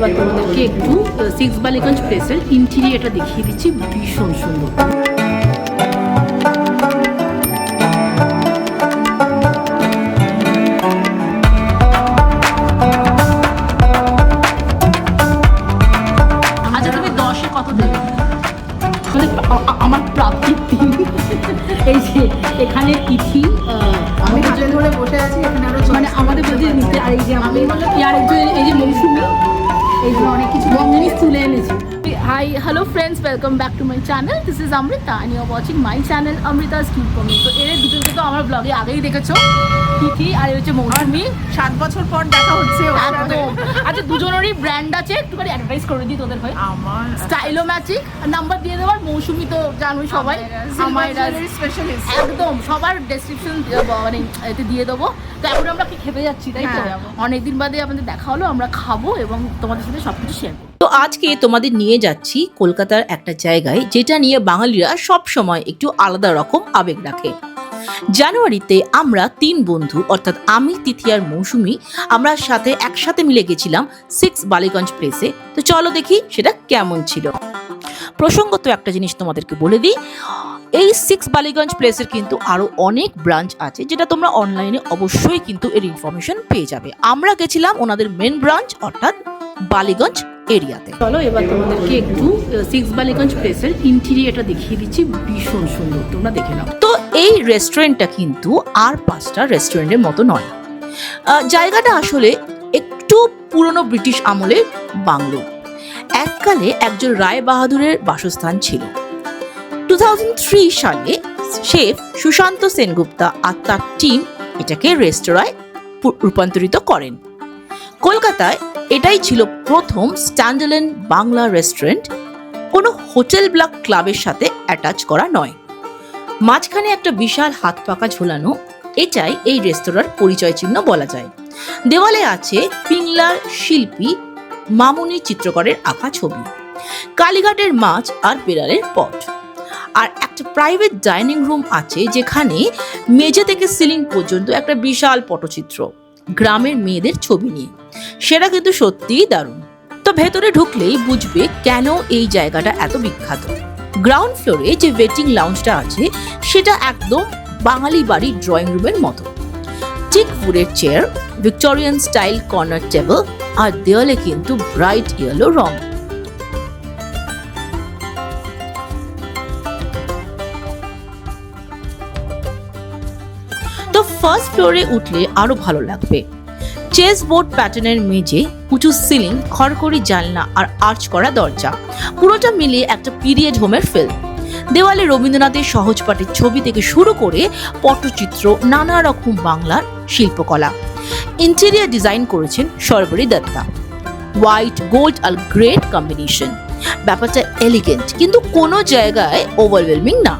এবার তোমাদেরকে একটু সিক্স বালিগঞ্জ প্লেসের ইন্টেরিয়রটা দেখিয়ে দিচ্ছি, ভীষণ সুন্দর। আচ্ছা, তুমি 10-এ কত দেবে? আমার প্রাপ্তির তিন। এই যে এখানে তিথি, আমি হাতে ধরে বসে আছি, এখানে আরো মানে আমাদের বলতে নিতে, আর এই যে আমাদের এই যে মৌসুমি, এই যে অনেক কিছু জিনিস তুলে এনেছে। Hi hello friends, welcome back to my channel. This is Amrita and you are watching my channel Amrita's cute comment. তো এর দুজনকে তো আমার ব্লগে আগেই দেখেছো, তিথি আর হচ্ছে মৌসুমি। 7 বছর পর দেখা হচ্ছে। একদম। আচ্ছা, দুজনেরই ব্র্যান্ড আছে, একটুখানি অ্যাডভাইস করে দিই তোদের ভাই। আমার স্টাইলো ম্যাচিক নাম্বার দিয়ে দেওয়ার, মৌসুমি তো জানোই সবাই আমার স্পেশালিস্ট। একদম সবার ডেসক্রিপশন মানে এতে দিয়ে দেবো। তো এখন আমরা কি খেতে যাচ্ছি, তাই তো? অনেকদিন বাদে আমাদের দেখা হলো, আমরা খাবো এবং তোমাদের সাথে সবকিছু শেয়ার করবো। তো আজকে তোমাদের নিয়ে যাচ্ছি কলকাতার একটা জায়গায়, যেটা নিয়ে বাঙালিরা সব সময় একটু আলাদা রকম আবেগ রাখে। জানুয়ারিতে আমরা 3 বন্ধু, অর্থাৎ আমি, তিথি আর মৌসুমি, আমরা একসাথে মিলে গেছিলাম 6 বালিগঞ্জ প্লেসে। তো চলো দেখি সেটা কেমন ছিল। প্রসঙ্গত একটা জিনিস তোমাদেরকে বলে দিই, এই 6 বালিগঞ্জ প্লেসের কিন্তু আরো অনেক ব্রাঞ্চ আছে, যেটা তোমরা অনলাইনে অবশ্যই কিন্তু এর ইনফরমেশন পেয়ে যাবে। আমরা গেছিলাম ওনাদের মেন ব্রাঞ্চ, অর্থাৎ বালিগঞ্জ এরিয়াতে। চলো এবার তোমাদেরকে একটু 6 বালিগঞ্জ প্লেসের ইন্টেরিয়রটা দেখিয়ে দিচ্ছি, ভীষণ সুন্দর, তোমরা দেখে নাও। তো এই রেস্টুরেন্টটা কিন্তু আর 5টা রেস্টুরেন্টের মতো নয়। জায়গাটা আসলে একটু পুরনো ব্রিটিশ আমলের বাংলো। এককালে একজন রায় বাহাদুরের বাসস্থান ছিল। 2003 সালে শেফ সুশান্ত সেনগুপ্তা আর তার টিম এটাকে রেস্তোরাঁয় রূপান্তরিত করেন। কলকাতায় এটাই ছিল প্রথম স্ট্যান্ডঅ্যালোন বাংলা রেস্টুরেন্ট, কোনো হোটেল ব্লক ক্লাবের সাথে অ্যাটাচ করা নয়। মাঝখানে একটা বিশাল হাত পাকা ঝোলানো, এটাই এই রেস্তোরাঁর পরিচয় চিহ্ন বলা যায়। দেওয়ালে আছে পিংলার শিল্পী মামুনি চিত্রকরের আঁকা ছবি, কালীঘাটের মাছ আর বেড়ালের পট। আর একটা প্রাইভেট ডাইনিং রুম আছে, যেখানে মেঝে থেকে সিলিং পর্যন্ত একটা বিশাল পটচিত্র গ্রামের মেয়েদের ছবি নিয়ে। সেটা কিন্তু সত্যিই দারুণ। তো ভেতরে ঢুকলেই বুঝবে কেন এই জায়গাটা এত বিখ্যাত। গ্রাউন্ড ফ্লোরে যে ওয়েটিং লাউঞ্জটা আছে, সেটা একদম বাঙালি বাড়ির ড্রয়িং রুমের মতো। টিক উডের chair, Victorian style corner table, আর দেওয়ালে কিন্তু ব্রাইট ইয়েলো রং। তো ফার্স্ট ফ্লোরে উঠলে আরো ভালো লাগবে। চেস বোর্ড প্যাটার্নের মেঝে, উঁচু সিলিং, খড়খড়ি জানলা আর আর্চ করা দরজা, পুরোটা মিলিয়ে একটা পিরিয়ড হোমের ফিল্ম। দেওয়ালে রবীন্দ্রনাথের সহজপাঠের ছবি থেকে শুরু করে পটচিত্র, নানা রকম বাংলার শিল্পকলা। ইন্টেরিয়র ডিজাইন করেছেন Sharbari Datta. White, gold are great combination. ব্যাপারটা এলিগেন্ট, কিন্তু কোনো জায়গায় ওভারওয়েলমিং না।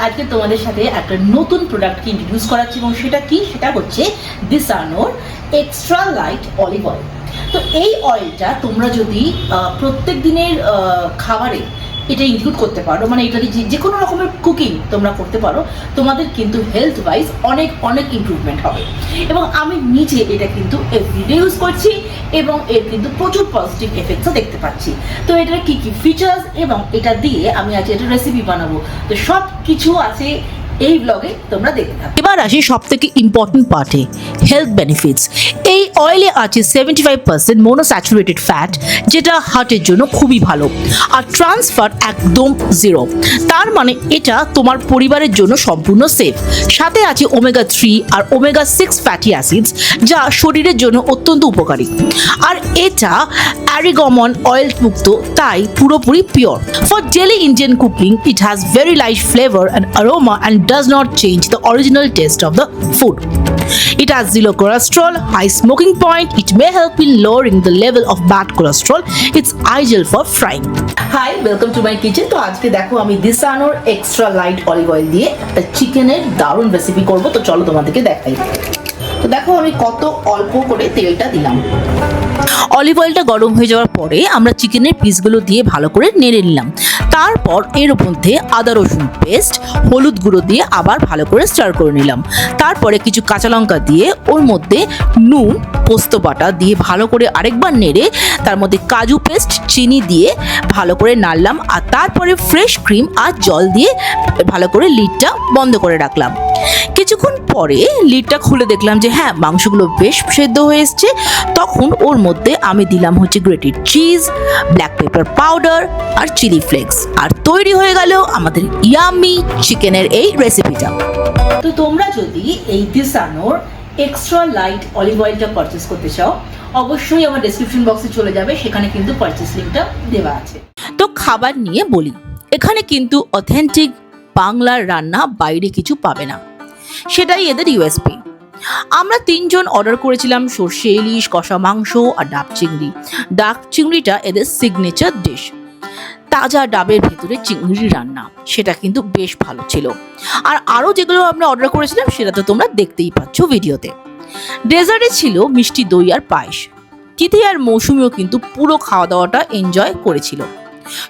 আজকে তোমাদের সাথে একটা নতুন প্রোডাক্টকে ইন্ট্রোডিউস করাচ্ছি, এবং সেটা কি? সেটা হচ্ছে দিসানোর এক্সট্রা লাইট অলিভ অয়েল। তো এই অয়েলটা তোমরা যদি প্রত্যেক দিনের খাবারে এটা ইনক্লুড করতে পারো, মানে এটা যে কোনো রকমের কুকিং তোমরা করতে পারো, তোমাদের কিন্তু হেলথ ওয়াইজ অনেক অনেক ইমপ্রুভমেন্ট হবে। এবং আমি নিজে এটা কিন্তু এভরিডে ইউজ করছি, এবং এর কিন্তু প্রচুর পজিটিভ এফেক্টসও দেখতে পাচ্ছি। তো এটার কি কি ফিচার্স এবং এটা দিয়ে আমি আজ একটা রেসিপি বানাবো, তো সব কিছু আছে এই ব্লগে, তোমরা দেখতে থাকো। এবার আসি সব থেকে ইম্পর্টেন্ট পার্টে, হেলথ বেনিফিটস। এই অয়েলে আছে 75% মোনোস্যাচুরেটেড ফ্যাট, যেটা হার্টের জন্য খুবই ভালো, আর ট্রান্স ফ্যাট একদম 0। তার মানে এটা তোমার পরিবারের জন্য সম্পূর্ণ সেফ। সাথে আছে ওমেগা 3 আর ওমেগা 6 ফ্যাটি অ্যাসিডস, যা শরীরের জন্য অত্যন্ত উপকারী। আর এটা অ্যারিগমন অয়েল মুক্ত, তাই পুরোপুরি pure. For daily Indian cooking, it has very light flavour and aroma and does not change the original taste of the food. It has 0 cholesterol, high smoking point. It may help in lowering the level of bad cholesterol. It's ideal for frying. Hi, welcome to my kitchen. তো আজকে দেখো আমি দিসানোর extra light olive oil দিয়ে একটা চিকেনের দারুণ recipe করব। তো চলো তোমাদেরকে দেখাই। তো তো দেখো আমি কত অল্প করে তেলটা দিলাম। অলিভ অয়েলটা গরম হয়ে যাওয়ার পরে আমরা চিকেনের পিসগুলো দিয়ে ভালো করে নেড়ে নিলাম। তারপর এর মধ্যে আদা রসুন পেস্ট, হলুদ গুঁড়ো দিয়ে আবার ভালো করে স্টার করে নিলাম। তারপরে কিছু কাঁচা লঙ্কা দিয়ে ওর মধ্যে নুন, পোস্ত বাটা দিয়ে ভালো করে আরেকবার নেড়ে তার মধ্যে কাজু পেস্ট, চিনি দিয়ে ভালো করে নাড়লাম। আর তারপরে ফ্রেশ ক্রিম আর জল দিয়ে ভালো করে লিডটা বন্ধ করে রাখলাম। কিছুক্ষণ পরে লিডটা খুলে দেখলাম যে হ্যাঁ, মাংসগুলো বেশ সেদ্ধ হয়ে এসছে। তখন ওর মধ্যে আমি দিলাম হচ্ছে grated cheese, black pepper powder আর চিলি ফ্লেক্স, আর তৈরি হয়ে গেল আমাদের ইয়ামি চিকেনের এই রেসিপিটা। তো তোমরা যদি এই দিসানোর এক্সট্রা লাইট অলিভ অয়েলটা পারচেস করতে চাও, অবশ্যই আমার ডেসক্রিপশন বক্সে চলে যাবে, সেখানে কিন্তু পারচেস লিঙ্কটা দেওয়া আছে। তো খাবার নিয়ে বলি, এখানে কিন্তু অথেন্টিক বাংলার রান্না বাইরে কিছু পাবে না, সেটাই এদের ইউএসপি। আমরা 3 জন অর্ডার করেছিলাম সর্ষে ইলিশ, কষা মাংস আর ডাব চিংড়ি। ডাব চিংড়িটা এদের সিগনেচার ডিশ, তাজা ডাবের ভেতরে চিংড়ি রান্না, সেটা কিন্তু বেশ ভালো ছিল। আর আরও যেগুলো আমরা অর্ডার করেছিলাম সেটা তো তোমরা দেখতেই পাচ্ছ ভিডিওতে। ডেজার্টে ছিল মিষ্টি দই আর পায়েস। তিথি আর মৌসুমিও কিন্তু পুরো খাওয়া দাওয়াটা এনজয় করেছিল।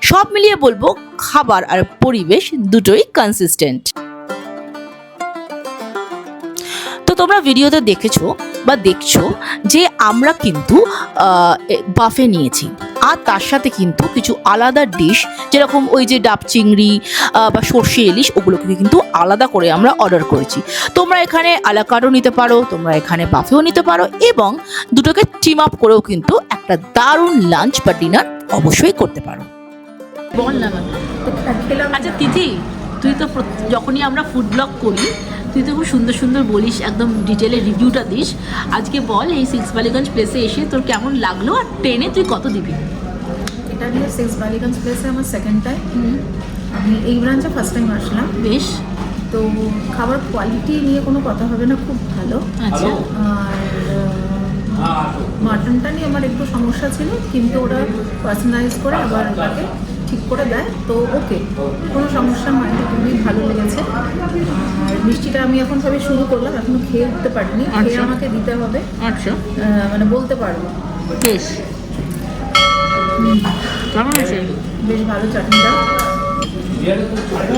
সব মিলিয়ে বলবো খাবার আর পরিবেশ দুটোই কনসিস্টেন্ট। তো তোমরা ভিডিওতে দেখেছো বা দেখছো যে আমরা কিন্তু বাফে নিয়েছি, আর তার সাথে কিন্তু কিছু আলাদা ডিশ, যেরকম ওই যে ডাব চিংড়ি বা সর্ষে ইলিশ, ওগুলোকে কিন্তু আলাদা করে আমরা অর্ডার করেছি। তোমরা এখানে আলাকার্টও নিতে পারো, তোমরা এখানে বাফেও নিতে পারো, এবং দুটোকে টিম আপ করেও কিন্তু একটা দারুণ লাঞ্চ বা ডিনার অবশ্যই করতে পারো। বল না, আচ্ছা তিথি, তুই তো যখনই আমরা ফুড ব্লগ করি তুই তো খুব সুন্দর সুন্দর বলিস, একদম ডিটেলে রিভিউটা দিস। আজকে বল এই 6 বালিগঞ্জ প্লেসে এসে তোর কেমন লাগলো, আর ট্রেনে তুই কত দিবি? এটা নিয়ে 6 বালিগঞ্জ প্লেসে আমার সেকেন্ড টাইম। আমি এই ব্রাঞ্চে ফার্স্ট টাইম আসলাম। বেশ। তো খাবার কোয়ালিটি নিয়ে কোনো কথা হবে না, খুব ভালো। আচ্ছা। আর মাটনটা নিয়ে আমার একটু সমস্যা ছিল, কিন্তু ওরা পার্সোনালাইজ করে আবার ওটাকে ঠিক করে দেয়, তো ওকে, কোনো সমস্যা হয়নি, খুবই ভালো লেগেছে। আর মিষ্টিটা আমি এখন সবই শুরু করলাম, এখনো খেয়ে উঠতে পারিনি, খেয়ে আমাকে দিতে হবে। আচ্ছা, মানে বলতে পারবো। বেশ। কেমন আছে? বেশ ভালো চাটনিটা,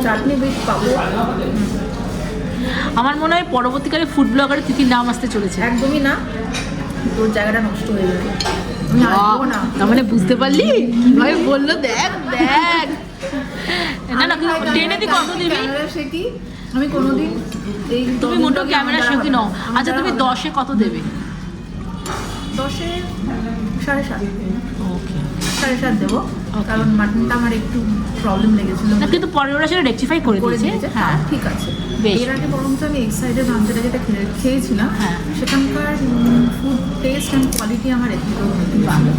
চাটনি বেশ পাবো। আমার মনে হয় পরবর্তীকালে ফুড ব্লগারে তিথির নাম আসতে চলেছে। একদমই না, তোর জায়গাটা নষ্ট হয়ে যাবে। আমি আসবো না। তার মানে বুঝতে পারলি কিভাবে বললো, দেখ দেখ। না না, ট্রেনে তুই কত দিবি? ক্যামেরা শেখি আমি কোনোদিন, এই তুমি মোটো ক্যামেরা শেখি নাও। আচ্ছা, তুমি 10-এ কত দেবে? 10-এ 7.5। ওকে, 7.5 দেবো, কারণ মাটনটা আমার একটু প্রবলেম লেগেছিল। না কিন্তু পরে ওরা সেটা রেকটিফাই করে দিয়েছে। হ্যাঁ, ঠিক আছে। বেশ। এর আগে বরঞ্চ আমি এই সাইডের ব্রাঞ্চটা যেটা খেয়েছিলাম, হ্যাঁ, সেখানকার ফুড টেস্ট অ্যান্ড কোয়ালিটি আমার একটু ভালো।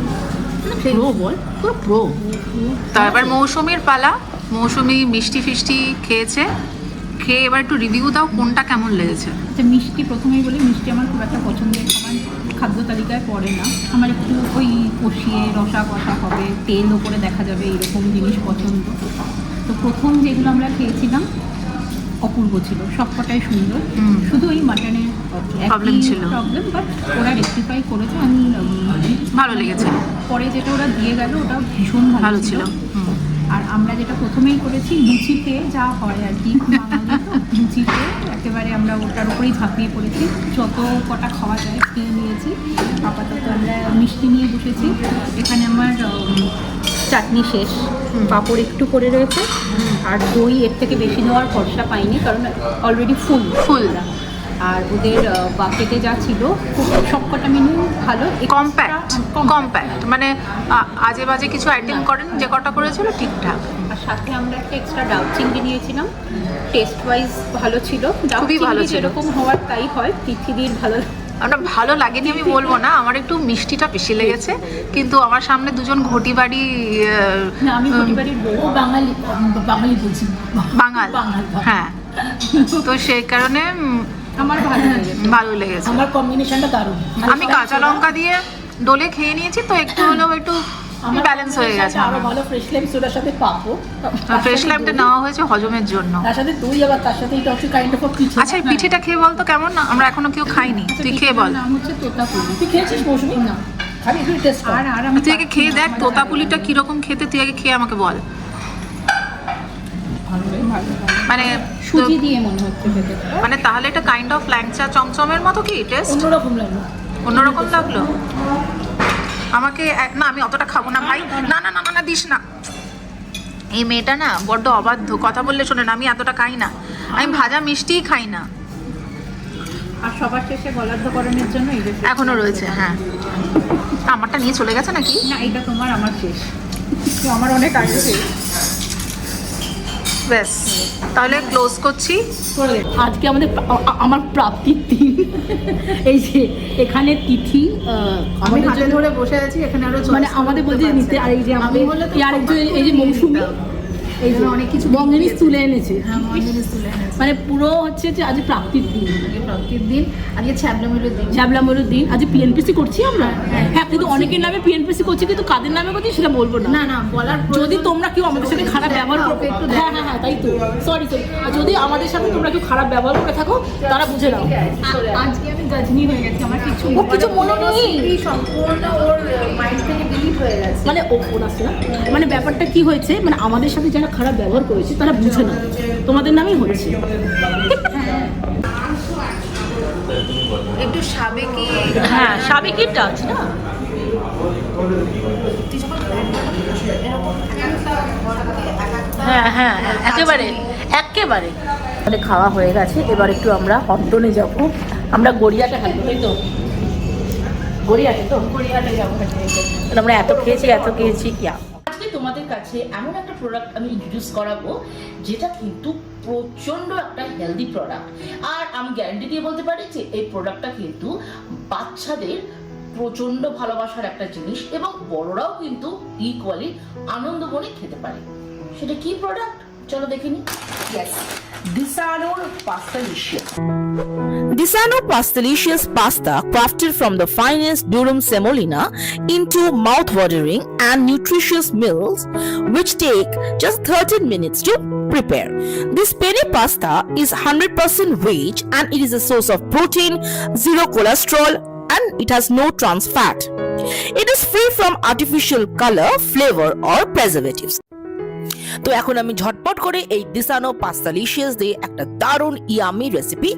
প্রো বল, পুরো প্রো। তা এবার মৌসুমীর পালা। মৌসুমী মিষ্টি ফিষ্টি খেয়েছে, খেয়ে এবার একটু রিভিউ দাও, কোনটা কেমন লেগেছে? আচ্ছা, মিষ্টি প্রথমেই বলি, মিষ্টি আমার খুব একটা পছন্দের খাবার খাদ্য তালিকায় পড়ে না। আমার একটু ওই কষিয়ে রসা কষা হবে, তেল ওপরে দেখা যাবে, এরকম জিনিস পছন্দ। তো প্রথম যেগুলো আমরা খেয়েছিলাম অপূর্ব ছিল, সবকটাই সুন্দর। শুধু ওই মাটনের প্রবলেম ছিল, প্রবলেম, বাট ওরা রেকটিফাই করেছে। আমি ভালো লেগেছে। পরে যেটা ওরা দিয়ে গেল ওটা ভীষণ ভালো ছিল। আর আমরা যেটা প্রথমেই করেছি লুচিতে যা হয় আর কি, লুচিতে একেবারে আমরা ওটার উপরেই ঝাঁপিয়ে পড়েছি, যত কটা খাওয়া যায় খেয়ে নিয়েছি। আপাতত আমরা মিষ্টি নিয়ে বসেছি। এখানে আমার চাটনি শেষ, পাঁপড় একটু করে রয়েছে, আর দই এর থেকে বেশি দেওয়ার ভরসা পাইনি, কারণ অলরেডি ফুল। আর ওদের বাকেটে যা ছিল সবকটা মেনু ভালো, কম্প্যাক্ট, মানে আজে বাজে কিছু আইটেম করেন, যে কটা করেছিল ঠিকঠাক। আর সাথে আমরা একটা এক্সট্রা ডাব চিংড়ি নিয়েছিলাম, টেস্ট ওয়াইজ ভালো ছিল। খুবই ভালো ছিল, যেরকম হওয়ার তাই হয়। তিথিদির ভালো, আমরা ভালো লাগেনি আমি বলবো না, আমার একটু মিষ্টিটা বেশি লেগেছে। কিন্তু আমার সামনে দুজন ঘটি বাড়ি, না আমি ঘটি বাড়ির বউ, বাঙালি বাঙালি বলছি, বাঙাল, হ্যাঁ, তো সেই কারণে আমার ভালো লেগেছে। আমার কম্বিনেশনটা দারুণ। আমি কাঁচা লঙ্কা দিয়ে ডলে খেয়ে নিয়েছি, তো একটু হলেও একটু ব্যালেন্স হয়ে গেছে আরো আমার। ভালো ফ্রেশ লাইম সোডার সাথে পাবো। ফ্রেশ লাইমটা নেওয়া হয়েছে হজমের জন্য। তার সাথে দই, আবার তার সাথে এটা হচ্ছে কাইন্ড অফ পিঠে। আচ্ছা এই পিঠেটা খেয়ে বল তো কেমন, না আমরা এখনো কেউ খাইনি, তুই খেয়ে বল। নাম হচ্ছে তোতাপুরি। তুই খেয়েছিস মৌসুমি? না। খালি একটু টেস্ট কর। আর আমি তুই আগে খেয়ে দেখ তোতাপুলিটা কিরকম খেতে, তুই আগে খেয়ে আমাকে বল। মানে সুজি দিয়ে মনে হচ্ছে খেতে। মানে তাহলে এটা কাইন্ড অফ ল্যাংচা চমচমের মতো কি টেস্ট? অন্যরকম লাগলো। অন্যরকম লাগলো আমাকে। না আমি অতটা খাবো না ভাই, না না না না না দিস না। এই মেয়েটা না বড্ড অবাধ্য, কথা বললে শোনে না। আমি এতটা খাই না, আমি ভাজা মিষ্টিই খাই না। আর সবার শেষে গলাধকরণের জন্য এই যে এখনো রয়েছে, হ্যাঁ। আমারটা নিয়ে চলে গেছে নাকি? না, এটা তোমার, আমার শেষ। তো আমার অনেক আগে শেষ। ব্যাস তাহলে ক্লোজ করছি। আজকে আমাদের আমার প্রাপ্তির দিন। এই যে এখানে তিথি আমি আমাদের হাতে জন্য, ধরে বসে আছি, এখানে আরো মানে আমাদের বলতে নিতে, আর এই যে আমাদের আরেকজন এই যে মৌসুমি, এই যে অনেক কিছু বঙ্গিনী তুলে এনেছে। হ্যাঁ, মন্দিরে তুলে এনেছে। মানে পুরো হচ্ছে যে আজ প্রাপ্তির দিন, আজকে প্রাপ্তির দিন, আজকে ছ্যাবলামের দিন। শ্যাবলামরুর দিন। আজ পিএনপিসি করছি আমরা। হ্যাঁ, কিন্তু অনেকের নামে পিএনপিসি করছি, কিন্তু কাদের নামে করছি সেটা বলবো না। না না, বলার যদি তোমরা কেউ আমাদের সাথে খারাপ ব্যবহার করো, একটু হ্যাঁ হ্যাঁ হ্যাঁ, তাই তো, সরি সরি, যদি আমাদের সাথে তোমরা কেউ খারাপ ব্যবহার করে থাকো তারা বুঝে নাও। আজকে আমি গজনি হয়ে গেছি, আমার কিছু ও কিছু মনে নেই, সম্পূর্ণ ওর মাইন্ড থেকে ডিলিট হয়ে গেছে। মানে ওর আসছে না, মানে ব্যাপারটা কি হয়েছে, মানে আমাদের সাথে যারা খারাপ ব্যবহার করেছে তারা বুঝে না, তোমাদের নামেই হয়েছে। একটু সাবেকি, হ্যাঁ, সাবেকির টাচ না। হ্যাঁ হ্যাঁ, একেবারে একেবারে। আমাদের খাওয়া হয়ে গেছে, এবার একটু আমরা হন্টনে যাব। আমরা গড়িয়াটা খাবো, তাই তো? গড়িয়াটে তো, গড়িয়াটে যাবো। আমরা এত খেয়েছি কি। আজকে তোমাদের কাছে এমন একটা প্রোডাক্ট আমি ইন্ট্রোডিউস করাবো যেটা কিন্তু প্রচন্ড একটা হেলদি প্রোডাক্ট। আর আমি গ্যারান্টি দিয়ে বলতে পারি যে এই প্রোডাক্টটা কিন্তু বাচ্চাদের প্রচন্ড ভালোবাসার একটা জিনিস, এবং বড়রাও কিন্তু ইকুয়ালি আনন্দ করে খেতে পারে। সেটা কি প্রোডাক্ট চলো দেখে নি। ইয়েস, Disanoর Pastalicious. Disano Pastalicious pasta crafted from the finest durum semolina into mouth-watering and nutritious meals which take just 13 minutes to prepare. This penne pasta is 100% veg and it is a source of protein, zero cholesterol and it has no trans fat. It is free from artificial color, flavor or preservatives. তো এখন আমি ঝটপট করে এই দিসানো পাস্তালিশিয়াস দিয়ে একটা দারুণ yummy recipe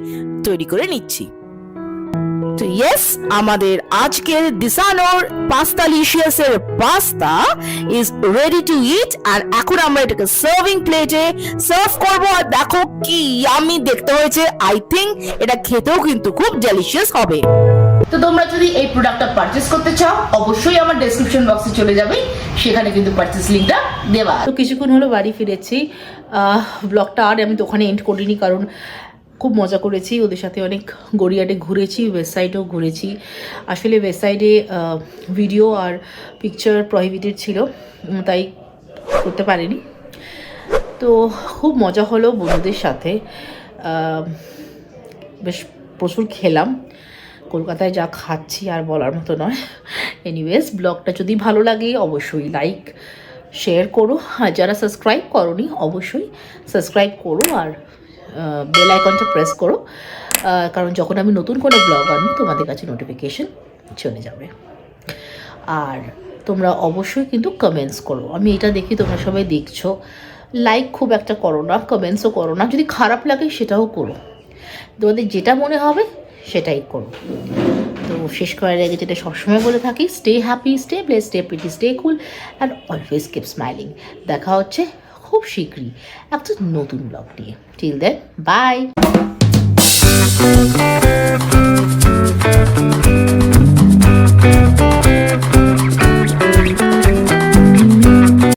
তৈরি করে নিচ্ছি। তো ইয়েস, আমাদের আজকের দিসানোর পাস্তালিশিয়াস এর পাস্তা ইজ রেডি টু ইট। আর এখন আমরা এটাকে সার্ভিং প্লেটে সার্ভ করব। আর দেখো কি ইয়ামি দেখতে হয়েছে। আই থিংক এটা খেতেও কিন্তু খুব ডেলিশিয়াস হবে। তো তোমরা যদি এই প্রোডাক্টটা পারচেস করতে চাও অবশ্যই আমার ডেসক্রিপশন বক্সে চলে যাবে, সেখানে কিন্তু পারচেস লিঙ্কটা দেওয়া। তো কিছুক্ষণ হলো বাড়ি ফিরেছি। ব্লগটা আর আমি দোকানে এন্ড করিনি, কারণ খুব মজা করেছি ওদের সাথে, অনেক গড়িয়াটে ঘুরেছি, ওয়েবসাইটেও ঘুরেছি। আসলে ওয়েবসাইটে ভিডিও আর পিকচার প্রহিবিটেড ছিল, তাই করতে পারিনি। তো খুব মজা হলো বন্ধুদের সাথে, বেশ প্রচুর খেলাম। কলকাতায় যা খাচ্ছি আর বলার মতো নয়। এনিওয়েজ, ব্লগটা যদি ভালো লাগে অবশ্যই লাইক শেয়ার করো, আর যারা সাবস্ক্রাইব করোনি অবশ্যই সাবস্ক্রাইব করো, আর বেল আইকনটা প্রেস করো, কারণ যখন আমি নতুন কোনো ব্লগ আনি তোমাদের কাছে নোটিফিকেশন চলে যাবে। আর তোমরা অবশ্যই কিন্তু কমেন্টস করো। আমি এটা দেখি তোমরা সবাই দেখছো, লাইক খুব একটা করো না, কমেন্টসও করো না। যদি খারাপ লাগে সেটাও করো, তোমাদের যেটা মনে হবে সেটাই করো। তো শেষ করার আগে যেটা সবসময় বলে থাকি, stay happy, stay blessed, stay pretty, stay cool and always keep smiling. দেখা হচ্ছে খুব শীঘ্রই একটা নতুন ব্লগ নিয়ে। Till then, by.